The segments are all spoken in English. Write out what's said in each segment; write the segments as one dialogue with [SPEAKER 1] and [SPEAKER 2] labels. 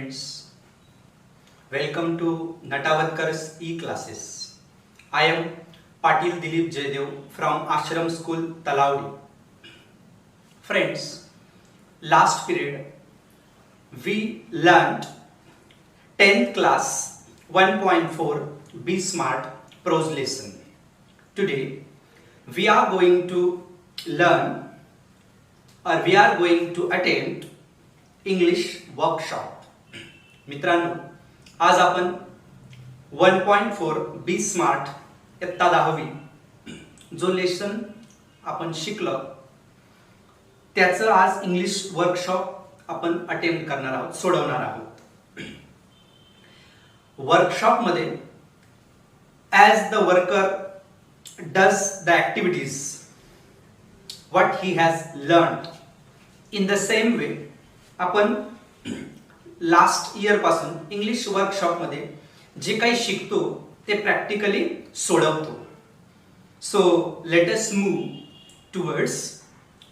[SPEAKER 1] friends. Welcome to Natavadkar's e-classes. I am Patil Dilip Jaydev from Ashram School, Talavdi. Friends, last period we learned 10th class 1.4 Be Smart prose lesson. Today we are going to learn or we are going to attempt English workshop. मित्रांनो, आज आपण 1.4 B smart इयत्ता 10वी जो lesson आपण शिकलो त्याचं आज इंग्लिश वर्कशॉप आपण अटेम्प्ट करणार आहोत, सोडवणार आहोत. वर्कशॉप मध्ये as the worker does the activities what he has learned in the same way आपण लास्ट इयर पासून इंग्लिश वर्कशॉप मध्ये जे काही शिकतो ते प्रॅक्टिकली सोडवतो. So let us move towards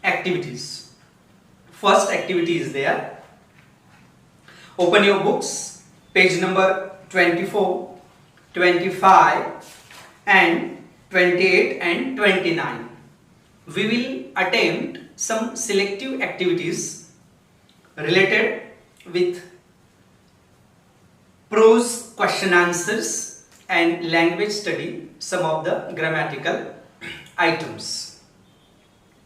[SPEAKER 1] activities. First activity is there. Open your books, page number 24, 25 and 28 and 29. We will attempt some selective activities related with prose question answers and language study, some of the grammatical items.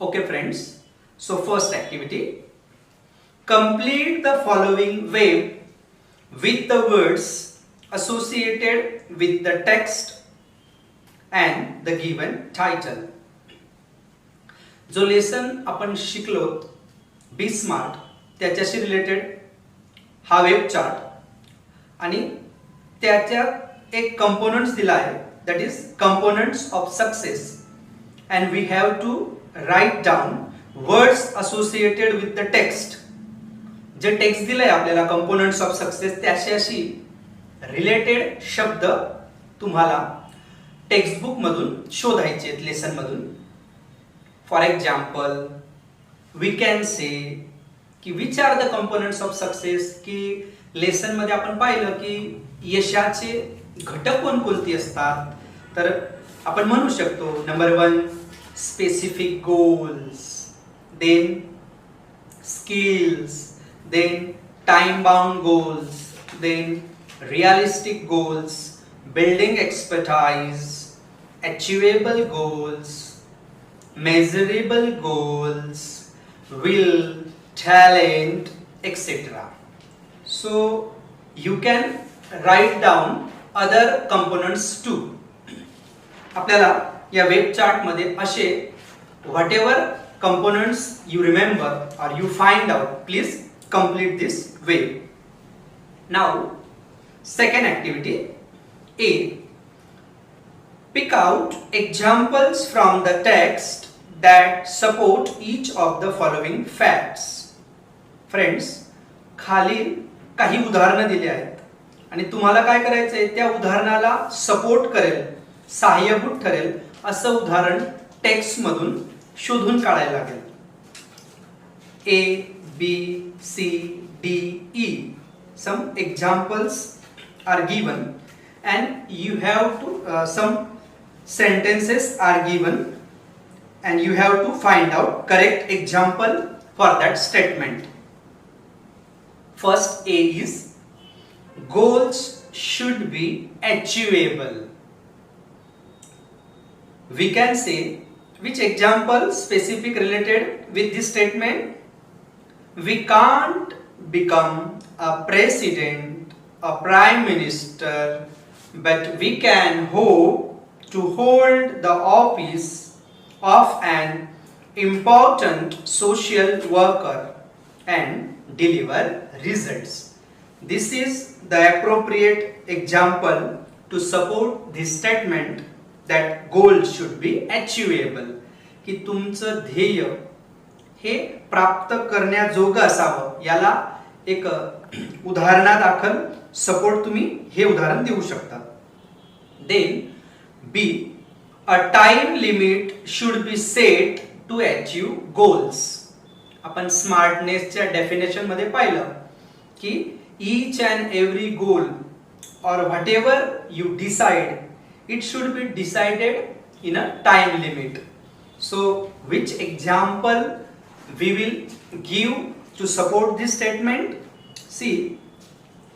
[SPEAKER 1] Okay friends, so first activity, complete the following web with the words associated with the text and the given title. जो lesson आपण शिकलो be smart त्याच्याशी related हा web chart आणि त्याच्यात एक components दिला आहे, that is components of success, and we have to write down words associated with the text. जे टेक्स्ट दिलंय आपल्याला कंपोनेंट्स ऑफ सक्सेस त्याच्याशी रिलेटेड शब्द तुम्हाला टेक्स्टबुक मधून शोधायचे आहेत, लेसन मधून. For example we can say की which are the components of success. की लेसन मध्ये आपण पाहिलं की यशाचे घटक कोणकोणती असतात, तर आपण म्हणू शकतो number 1 specific goals, then skills, then time bound goals, then realistic goals, building expertise, achievable goals, measurable goals, will, talent, etc. So you can write down other components too. आपल्याला या वेब चार्ट मध्ये असे whatever components you remember or you find out, please complete this way. Now second activity A, pick out examples from the text that support each of the following facts. Friends, खाली काही उदाहरणं दिली आहेत आणि तुम्हाला काय करायचंय, त्या उदाहरणाला सपोर्ट करेल, सहाय्यभूत ठरेल असं उदाहरण टेक्स्ट मधून शोधून काढायला लागेल. A, B, C, D, E. Some examples are given and you have to some sentences are given and you have to find out correct example for that statement. First A is goals should be achievable. We can say which example specific related with this statement. We can't become a president, a prime minister, but we can hope to hold the office of an important social worker and deliver results. This is the appropriate example to support this statement that goals should be achievable. की तुमचं ध्येय हे प्राप्त करण्याजोगं असावं, याला एक उदाहरणादाखल support तुम्ही हे उदाहरण देऊ शकता. Then B, a time limit should be set to achieve goals. आपण स्मार्टनेसच्या डेफिनेशन मध्ये पाहिलं की each and every goal or whatever you decide, it should be decided in a time limit. So which example we will give to support this statement? See,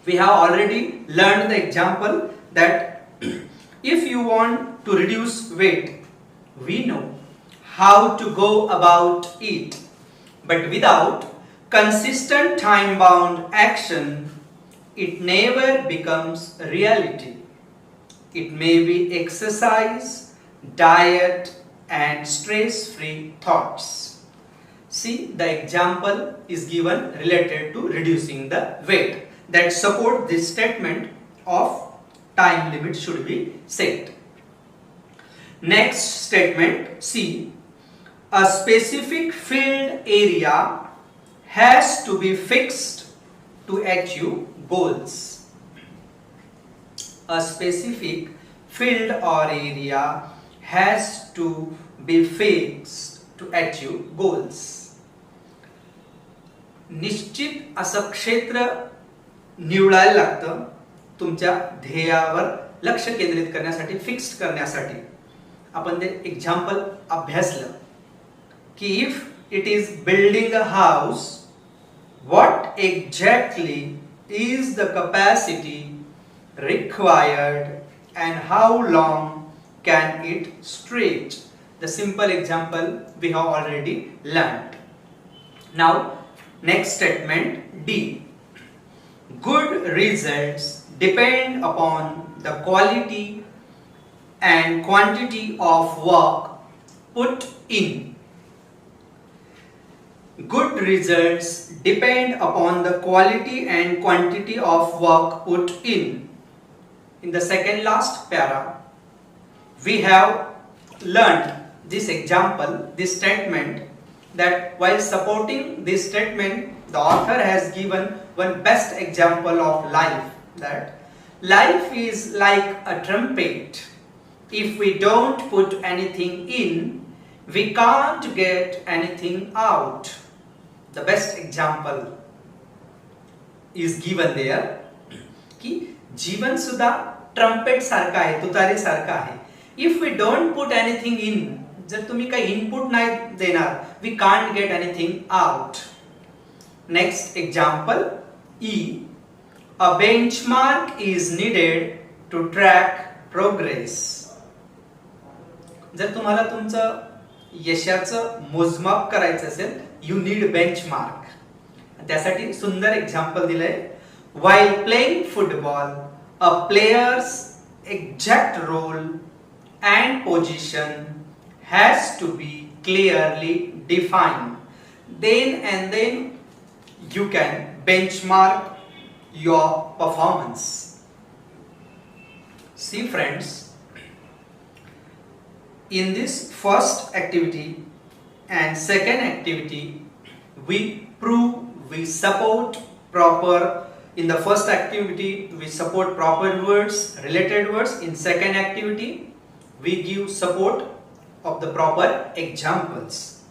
[SPEAKER 1] we have already learned the example that if you want to reduce weight, we know how to go about it, but without consistent time-bound action, it never becomes a reality. It may be exercise, diet, and stress-free thoughts. See, the example is given related to reducing the weight that support this statement of time limit should be set. Next statement, see, a specific field area has to be fixed to achieve goals. A specific field or area has to be fixed to achieve goals. निश्चित असं क्षेत्र निवडायला लागतं तुमच्या ध्येयावर लक्ष केंद्रित करण्यासाठी, fixed करण्यासाठी. आपण ते एक्झाम्पल अभ्यासलं की if it is building a house, what exactly is the capacity required and how long can it stretch? The simple example we have already learned. Now next statement, D. Good results depend upon the quality and quantity of work put in. Good results depend upon the quality and quantity of work put in. In the second last para, we have learned this example, this statement, that while supporting this statement, the author has given one best example of life, that life is like a trumpet. If we don't put anything in, we can't get anything out. The best example is given there की जीवन सुद्धा trumpet सारखा आहे, तुतारी सारखा आहे. If we don't put anything in, जर तुम्ही काही इनपुट नाही देणार, we can't get anything out. Next example, E. A benchmark is needed to track progress. जर तुम्हाला तुमचं यशाचं मोजमाप करायचं असेल, you need benchmark. त्यासाठी सुंदर एक्झाम्पल दिलंय. While playing football, a player's exact role and position has to be clearly defined. Then you can benchmark your performance. See friends, in this first activity and second activity, we prove we support proper. In the first activity, we support proper words, related words. In second activity, we give support of the proper examples.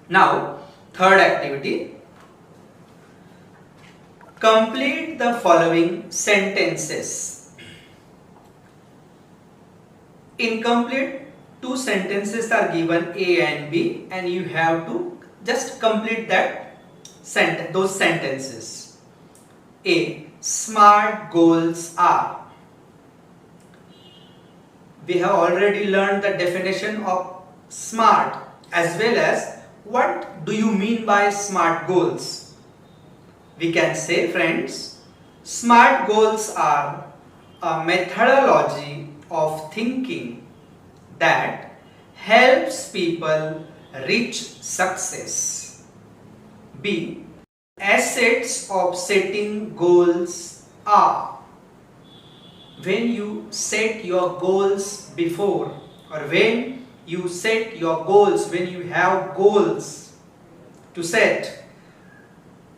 [SPEAKER 1] Now, third activity, complete the following sentences. Incomplete, two sentences are given, A and B, and you have to just complete that those sentences. A. Smart goals are. We have already learned the definition of smart as well as what do you mean by smart goals. We can say, friends, smart goals are a methodology of thinking that helps people reach success. B. Assets of setting goals are. When you set your goals before, or when you set your goals, when you have goals to set,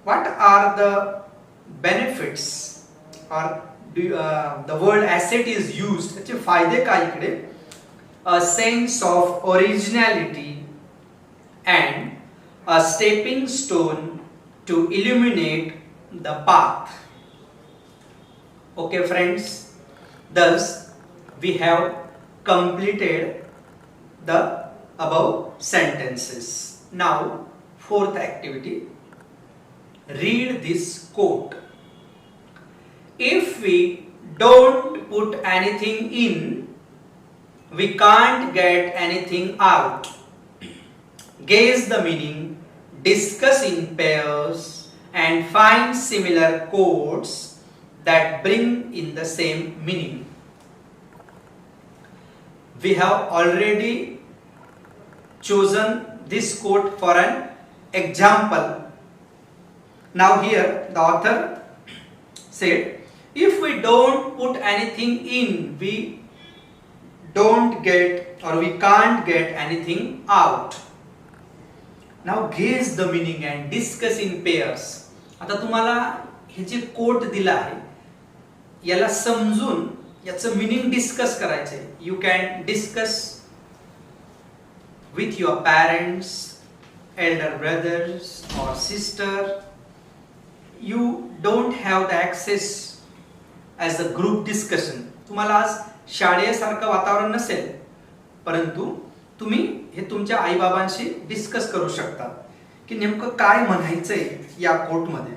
[SPEAKER 1] what are the benefits? Or the word asset is used. त्याचे फायदे काय इकडे? A sense of originality and a stepping stone to illuminate the path. Okay friends, thus we have completed the above sentences. Now fourth activity, read this quote. If we don't put anything in, we can't get anything out. Guess the meaning, discuss in pairs, and find similar quotes that bring in the same meaning. We have already chosen this quote for an example. Now here the author said, if we don't put anything in, we don't get or we can't get anything out. Now guess the meaning and discuss in pairs. आता तुम्हाला हे जे coat दिला आहे याला समजून याचं meaning discuss करायचंय. You can discuss with your parents, elder brothers or sister. You don't have the access as a group discussion. तुम्हाला आज शाळेय सारखं वातावरण नसेल, परंतु तुम्ही हे तुमच्या आई बाबांशी डिस्कस करू शकता की नेमकं काय म्हणायचंय या कोट मध्ये.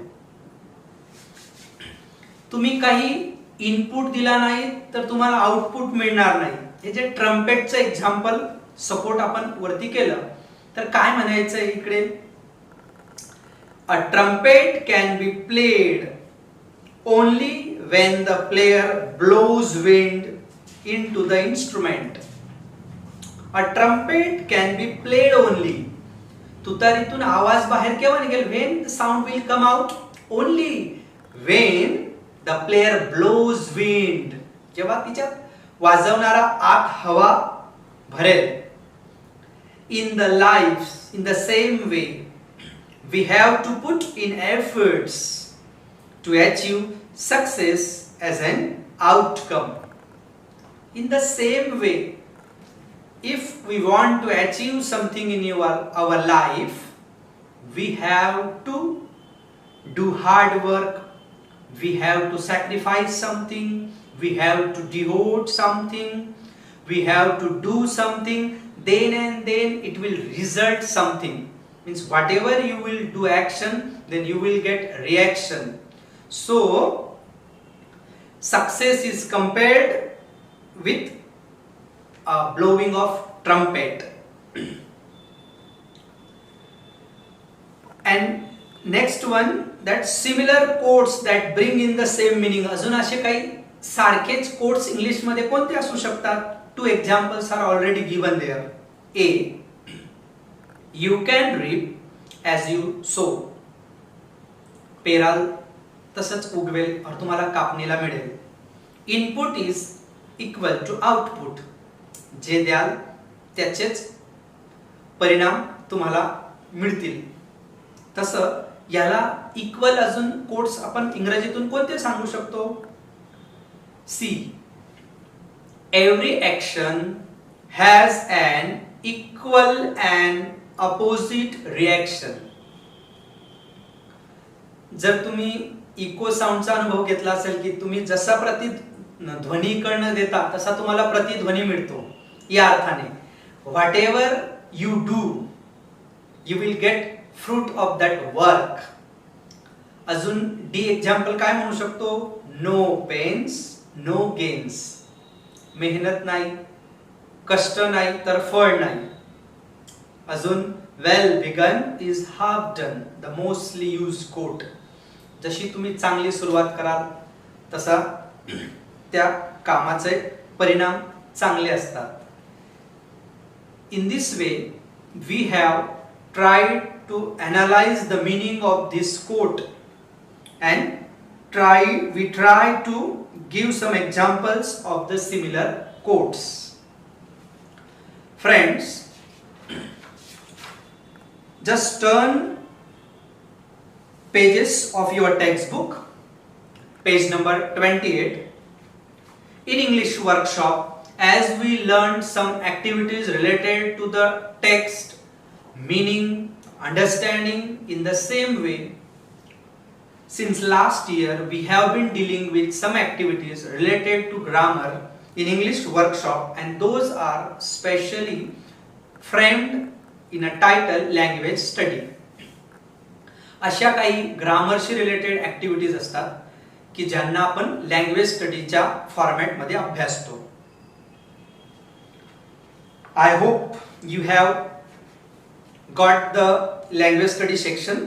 [SPEAKER 1] तुम्ही काही इनपुट दिला नाही तर तुम्हाला आउटपुट मिळणार नाही. हे जे ट्रम्पेटचं एक्झाम्पल सपोर्ट आपण वरती केलं तर काय म्हणायचंय इकडे, a trumpet can be played only when the player blows wind into the instrument. A trumpet can be played only. तुतारीतून आवाज बाहेर केव्हा निघेल, when the sound will come out, only when the player blows wind. जेव्हा तिच्यात वाजवणारा आत हवा भरेल. In the lives, in the same way, we have to put in efforts to achieve success as an outcome. In the same way, if we want to achieve something in our life, we have to do hard work, we have to sacrifice something, we have to devote something, we have to do something, then and then it will result something. Means whatever you will do action, then you will get reaction. So success is compared with blowing of trumpet. And next one, that similar quotes that bring in the same meaning. अजून असे काही सारखेच quotes English मध्ये कोणते असू शकतात? Two examples are already given there. A, you can reap as you sow. पेराल तसंच उगवेल और तुम्हाला कापणीला मिळेल. Input is equal to output. जे द्याल त्याचेच परिणाम तुम्हाला मिळतील. तसं याला इक्वल अजून कोट्स आपण इंग्रजीतून कोणते सांगू शकतो? सी, every action has an equal and opposite reaction. जर तुम्ही इको साऊंडचा अनुभव घेतला असेल की तुम्ही जसा प्रतिध्वनीकरण देता तसा तुम्हाला प्रतिध्वनी मिळतो. या अर्थाने whatever you do you will get fruit of that work. अजून डी एक्झाम्पल काय म्हणू शकतो? No pains no gains. मेहनत नाही, कष्ट नाही तर फळ नाही. अजून well begun is half done, the mostly use quote. जशी तुम्ही चांगली सुरुवात कराल तसा त्या कामाचे परिणाम चांगले असतात. In this way, we have tried to analyze the meaning of this quote and we try to give some examples of the similar quotes. Friends, just turn pages of your textbook, page number 28. In English workshop, as we learned some activities related to the text, meaning, understanding, in the same way, since last year we have been dealing with some activities related to grammar in English workshop, and those are specially framed in a title language study. अशा काही ग्रामरशी related activities असतात की ज्यांना आपण language स्टडीच्या format मध्ये अभ्यासतो. I hope you have got the language study section,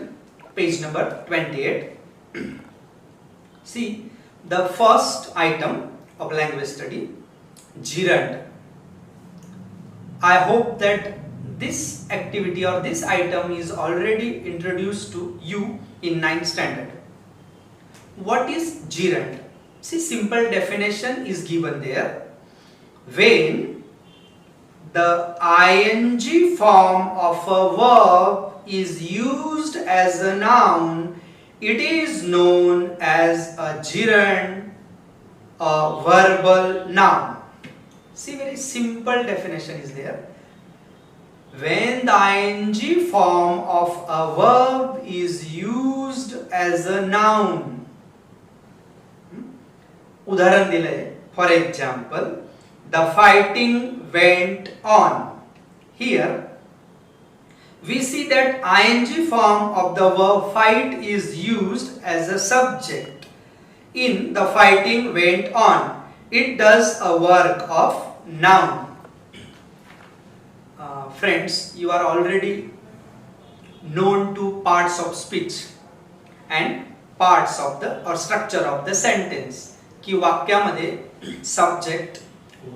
[SPEAKER 1] page number 28. See the first item of language study, gerund. I hope that this activity or this item is already introduced to you in 9th standard. What is gerund? See, simple definition is given there. When the ing form of a verb is used as a noun, it is known as a gerund, a verbal noun. See, very simple definition is there. When the ing form of a verb is used as a noun. उदाहरण दिलंय. For example, the fighting went on. Here we see that ing form of the verb fight is used as a subject in the fighting went on. It does a work of noun. Friends, you are already known to parts of speech and parts of the or structure of the sentence. की वाक्यामध्ये subject,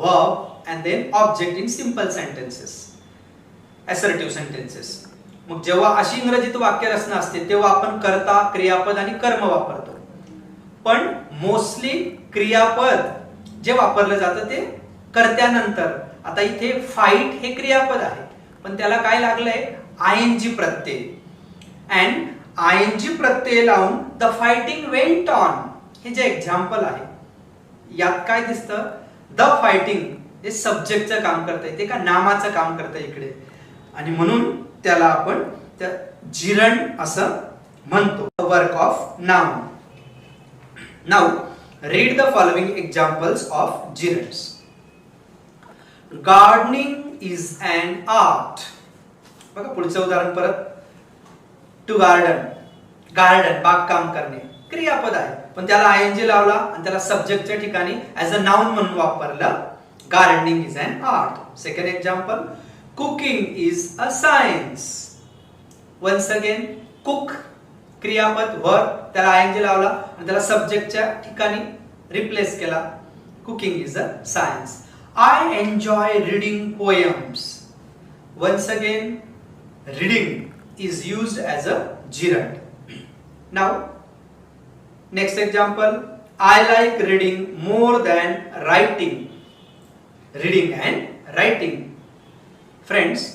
[SPEAKER 1] verb and then object in simple sentences, assertive sentences. मग जेव्हा अशी इंग्रजीत वाक्य रचना असते तेव्हा आपण कर्ता, क्रियापद आणि कर्म वापरतो. पण मोस्टली क्रियापद जे वापरलं जातं ते कर्त्यानंतर. आता इथे फाईट हे क्रियापद आहे, पण त्याला काय लागलंय, आयएनजी प्रत्यय. अँड आयएनजी प्रत्यय लावून द फायटिंग वेंट ऑन हे जे एक्झाम्पल आहे यात काय दिसतं, द फायटिंग हे सब्जेक्टचं काम करतंय, ते का नामाचं काम करतंय इकडे, आणि म्हणून त्याला आपण त्या gerund असं म्हणतो, work of noun. Now read the following examples of gerunds. Gardening is an art. बघा पुढचं उदाहरण परत. टू गार्डन, गार्डन बागकाम करणे क्रियापद आहे, पण त्याला आयएनजी लावला आणि त्याला सब्जेक्टच्या ठिकाणी ऍज अ नाउन म्हणून वापरलं. Gardening is an art. Second example, cooking is a science. Once again cook क्रियापद वर्ब, त्याला आयएनजी लावला आणि त्याला सब्जेक्टच्या ठिकाणी रिप्लेस केला. Cooking is a science. I enjoy reading poems. Once again, reading is used as a gerund. Now, next example, I like reading more than writing. Reading and writing. Friends,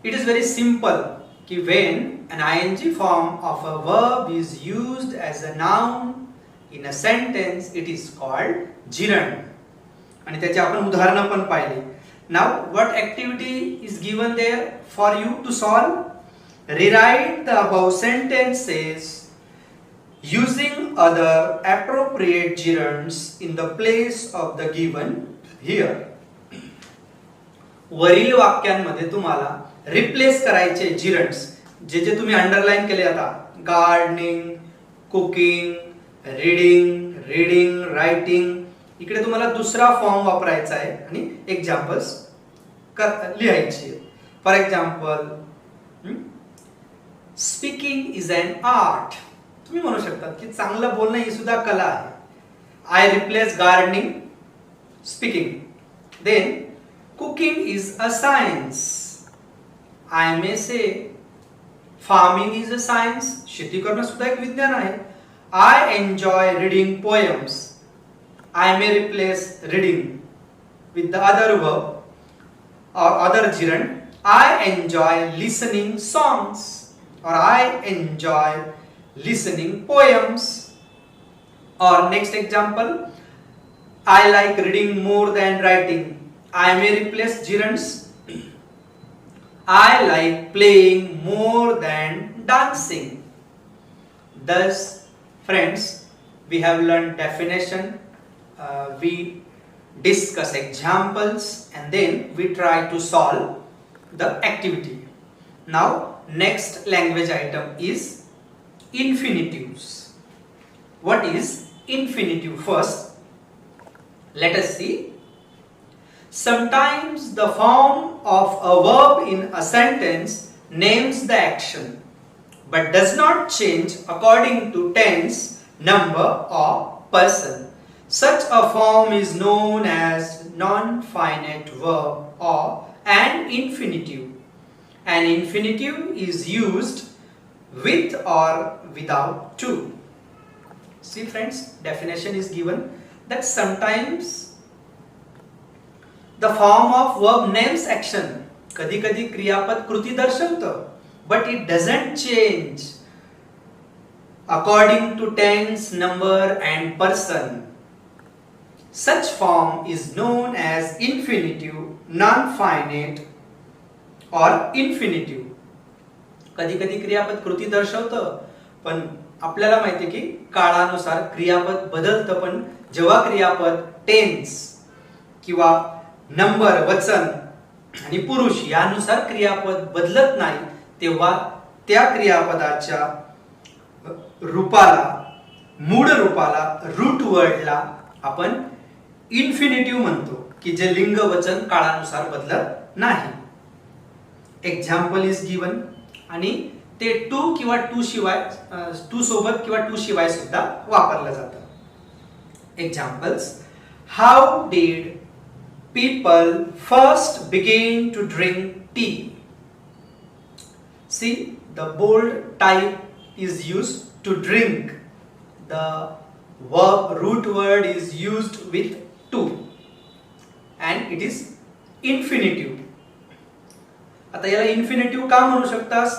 [SPEAKER 1] it is very simple कि when an ing form of a verb is used as a noun in a sentence, it is called gerund. आणि त्याची आपण उदाहरणं पण पाहिली. Now what activity is given there for you to solve. Rewrite the above sentences using other appropriate gerunds in the place of the given here. वरील वाक्यांमध्ये तुम्हाला replace करायचे gerunds जे जे तुम्ही अंडरलाइन केले आता. Gardening, cooking, reading, reading, writing. इकडे तुम्हाला दुसरा form वापरायचा आहे आणि एक्झाम्पल्स लिहायची. For example, speaking is an art. तुम्ही म्हणू शकता की चांगलं बोलणं ही सुद्धा कला आहे. I replace gardening, speaking. Then cooking is a science. I may say farming is a science. शेती करणं सुद्धा एक विज्ञान आहे. I enjoy reading poems. I may replace reading with the other verb or other gerund. I enjoy listening songs, or I enjoy listening poems. Or next example, I like reading more than writing. I may replace gerunds. I like playing more than dancing. Thus, friends, we have learned definition, we discuss examples, and then we try to solve the activity. Now, next language item is infinitives. What is infinitive? First, let us see. Sometimes the form of a verb in a sentence names the action but does not change according to tense, number or person. Such a form is known as non-finite verb or an infinitive. An infinitive is used with or without to. See friends, definition is given that sometimes the form of verb names action. कधी कधी क्रियापद कृती दर्शवतं, but it doesn't change according to tense, number and person. Such form is known as infinitive, non-finite or infinitive. कधी कधी क्रियापद कृती दर्शवतं, पण आपल्याला माहिती आहे की काळानुसार क्रियापद बदलतं, पण जेव्हा क्रियापद टेन्स किंवा नंबर, वचन आणि पुरुष यानुसार क्रियापद बदलत नाही, तेव्हा त्या क्रियापदाच्या रूपाला, मूळ रूपाला, रूट वर्डला आपण इन्फिनिटिव्ह म्हणतो, की जे लिंग वचन काळानुसार बदलत नाही. एक्झाम्पल इज गिवन आणि ते टू किंवा टू शिवाय, टू सोबत किंवा टू शिवाय सुद्धा वापरलं जातं. Examples: how did people first began to drink tea? See, the bold type is used to drink. The verb root word is used with to and it is infinitive. आता याला infinitive का म्हणू शकतास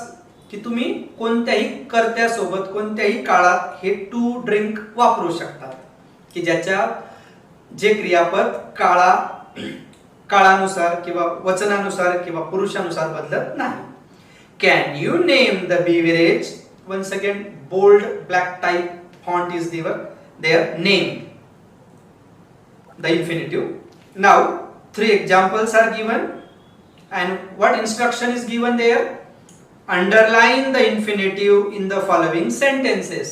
[SPEAKER 1] की तुम्ही कोणत्याही कर्त्यासोबत कोणत्याही काळात हे टू ड्रिंक वापरू शकता, की ज्याच्या जे क्रियापद काळानुसार किंवा वचनानुसार किंवा पुरुषानुसार बदलत नाही. Can you name the beverage? Once again, bold black type font is there. Name, the infinitive. Now, 3 examples are given, and what instruction is given there? Underline the infinitive in the following sentences.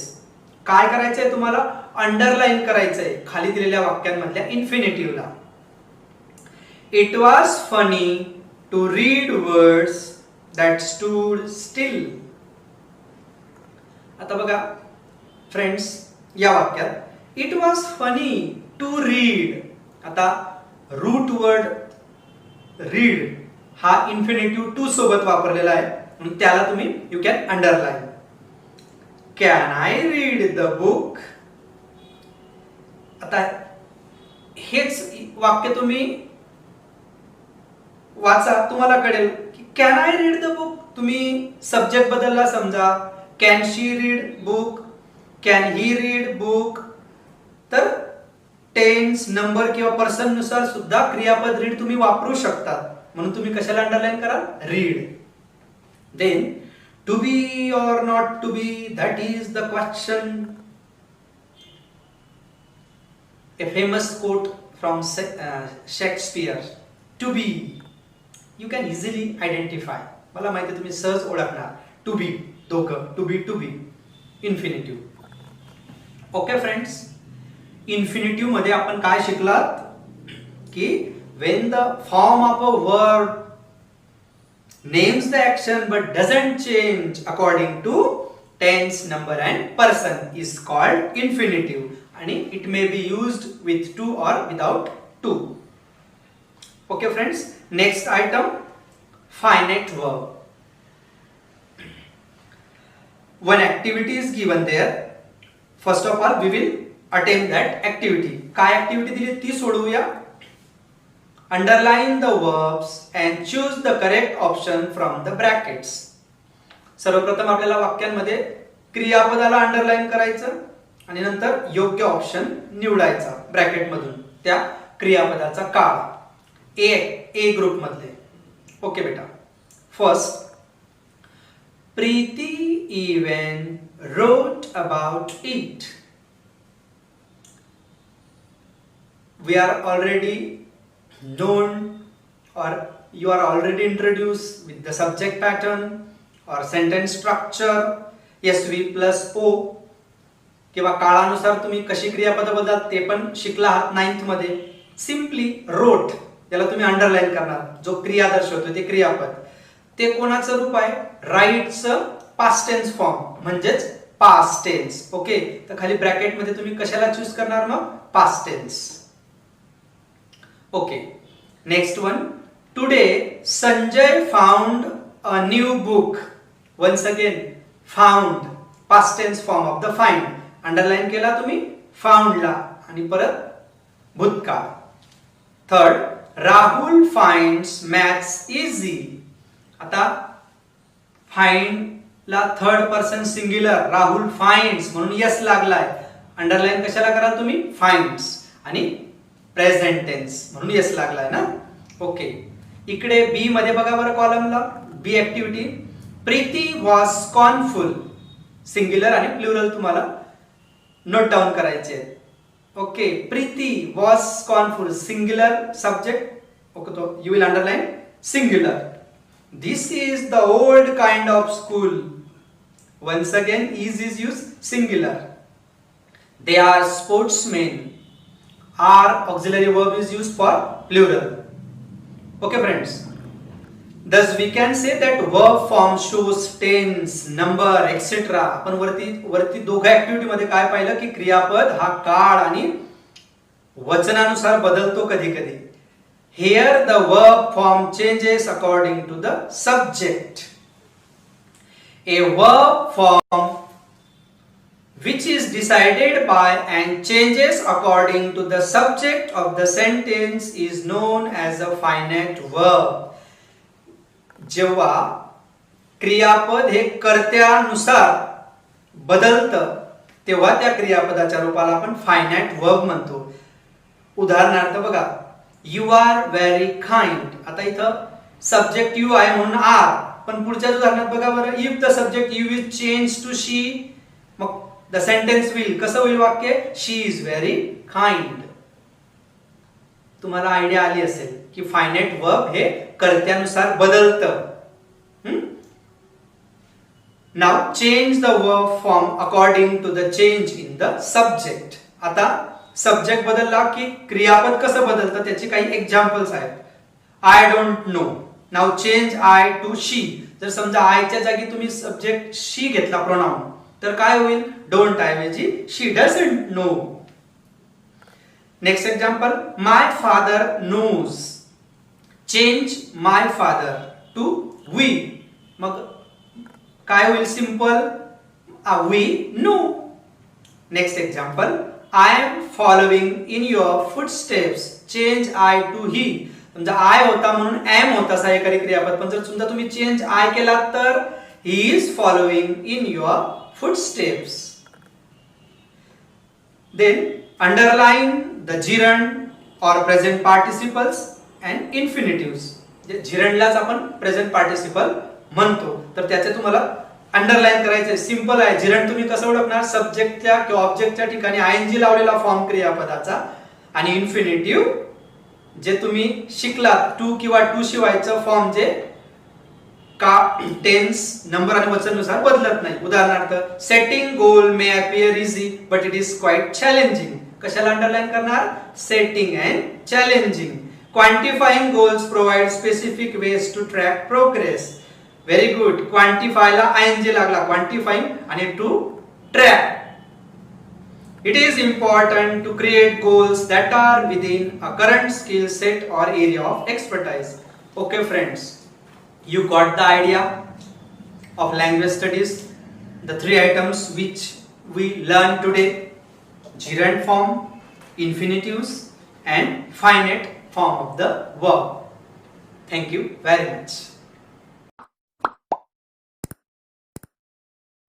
[SPEAKER 1] काय करायचंय तुम्हाला? Underline करायचंय खाली दिलेल्या वाक्यांमधल्या इन्फिनिटिव्हला. It was funny to read words that stood still. आता बघा friends, या वाक्यात it was funny to read. आता रूट वर्ड रीड हा इन्फिनिटिव्ह टू सोबत वापरलेला आहे, म्हणून त्याला तुम्ही you can underline. Can I read the book? आता हेच वाक्य तुम्ही वाचा, तुम्हाला कळेल की can I read the book. तुम्ही सब्जेक्ट बदलला, समजा can she read book, can he read book, तर टेन्स, नंबर किंवा पर्सन नुसार सुद्धा क्रियापद रीड तुम्ही वापरू शकता, म्हणून तुम्ही कशाला अंडरलाइन करा? Read. Then to be or not to be, that is the question. A famous quote from Shakespeare. To be, you can easily identify. मला माहिती तुम्ही सहज ओळखणार. टू बी दोघं, to be infinitive. Okay friends, infinitive मध्ये आपण काय शिकलात की when the form of a verb names the action but doesn't change according to tense, number and person is called infinitive, and it may be used with to or without to. Okay friends, next item, finite verb. One activity is given there. First of all, we will attempt that activity. काय activity दिली ती सोडवूया. Underline the verbs and choose the correct option from the brackets. सर्वप्रथम आपल्याला वाक्यांमध्ये क्रियापदाला underline करायचं आणि नंतर योग्य option निवडायचा ब्रॅकेट मधून त्या क्रियापदाचा काळ. ए ग्रुप मधले. ओके बेटा. First, Preeti even wrote about it. We are already known, or you are already introduced with the subject pattern or sentence structure, SV plus O, किंवा काळानुसार तुम्ही कशी क्रियापद बदलतात ते पण शिकला आहात 9th मध्ये. सिम्पली रोट, याला तुम्ही अंडरलाईन करणार, जो क्रिया दर्शवतो ते क्रियापद, ते कोणाचं रूप आहे? राईटचं पास्ट टेन्स फॉर्म म्हणजेच पास्ट टेन्स. ओके, तर खाली ब्रॅकेट मध्ये तुम्ही कशाला चूज करणार? मग past tense. Okay, next one. Today Sanjay found a new book. Once again found, past tense form of the find. Underline केला तुम्ही फाउंडला आणि परत भूतकाळ. Third, Rahul finds maths easy. आता फाइंड ला third person singular, Rahul finds म्हणून यस लागलाय. अंडरलाईन कशाला करा तुम्ही? फाइंड्स. आणि प्रेझेंट टेन्स म्हणून यस लागलाय ना. ओके, इकडे बी मध्ये बघा बरं कॉलमला, B activity. Preeti was scornful, singular आणि प्लुरल तुम्हाला नोट डाउन करायचे आहेत. Okay, Preeti was scornful, singular subject. Okay, तो you will underline singular. This is the old kind of school. Once again is used singular. They are sportsmen. Are auxiliary verb is used for plural. Okay friends, thus we can say that verb form shows tense, number, etc. आपण वरती दोघा activity मध्ये काय पाहिलं की क्रियापद हा काळ आणि वचनानुसार बदलतो कधी कधी. Here the verb form changes according to the subject. A verb form which is decided by and changes according to the subject of the sentence is known as a finite verb. जेव्हा क्रियापद हे कर्त्यानुसार बदलतं तेव्हा त्या क्रियापदाच्या रूपाला आपण finite verb म्हणतो. उदाहरणार्थ बघा, यू आर व्हेरी काइंड. आता इथं सब्जेक्ट यू आहे म्हणून आर, पण पुढच्या उदाहरणात बघा बरं, if the subject you is change to she, मग द सेंटेन्स विल, कसं होईल वाक्य? She is very kind. तुम्हाला आयडिया आली असेल की फायनाइट वर्ब हे कर्त्यानुसार बदलतं. Now change the verb form according to the change in the subject. आता सब्जेक्ट बदलला की क्रियापद कसं बदलतं त्याची काही एक्झाम्पल्स आहेत. I don't know, now change I to she. जर समजा आयच्या जागी तुम्ही सब्जेक्ट शी घेतला प्रोनाउन, तर काय होईल? डोंट ऐवजी she doesn't know. Next example, my father knows. Change my father to we, मग काय होईल? Simple we know. Next example, I am following in your footsteps. Change I to he. समजा I होता म्हणून एम होता सहाय्यकारी क्रियापद, पण जर समजा तुम्ही चेंज आय केला तर he is following in your footsteps. Then underline the gerund or present participles and infinitives. जे gerundलाच आपण present participle म्हणतो, तर त्याचे तुम्हाला अंडरलाइन करायचे. सिंपल आहे. gerund तुम्ही कसं ओळखणार? सब्जेक्टच्या किंवा ऑब्जेक्टच्या ठिकाणी ing लावलेला फॉर्म क्रियापदाचा, आणि इन्फिनिटिव्ह जे तुम्ही शिकलात टू किंवा टू शिवायचं फॉर्म जे का टेन्स, नंबर आणि वचनानुसार बदलत नाही. उदाहरणार्थ, setting goal may appear easy but it is quite challenging. कशाला अंडरलाइन करणार? Setting and challenging. Quantifying goals provide specific ways to track progress. Very good. क्वांटिफायला आयएनजी लागला, क्वांटिफाइंग आणि to track. It is important to create goals that are within a current skill set or area of expertise. Okay friends, you got the idea of language studies, the three items which we learned today: gerund form, infinitives and finite form of the verb. Thank you very much.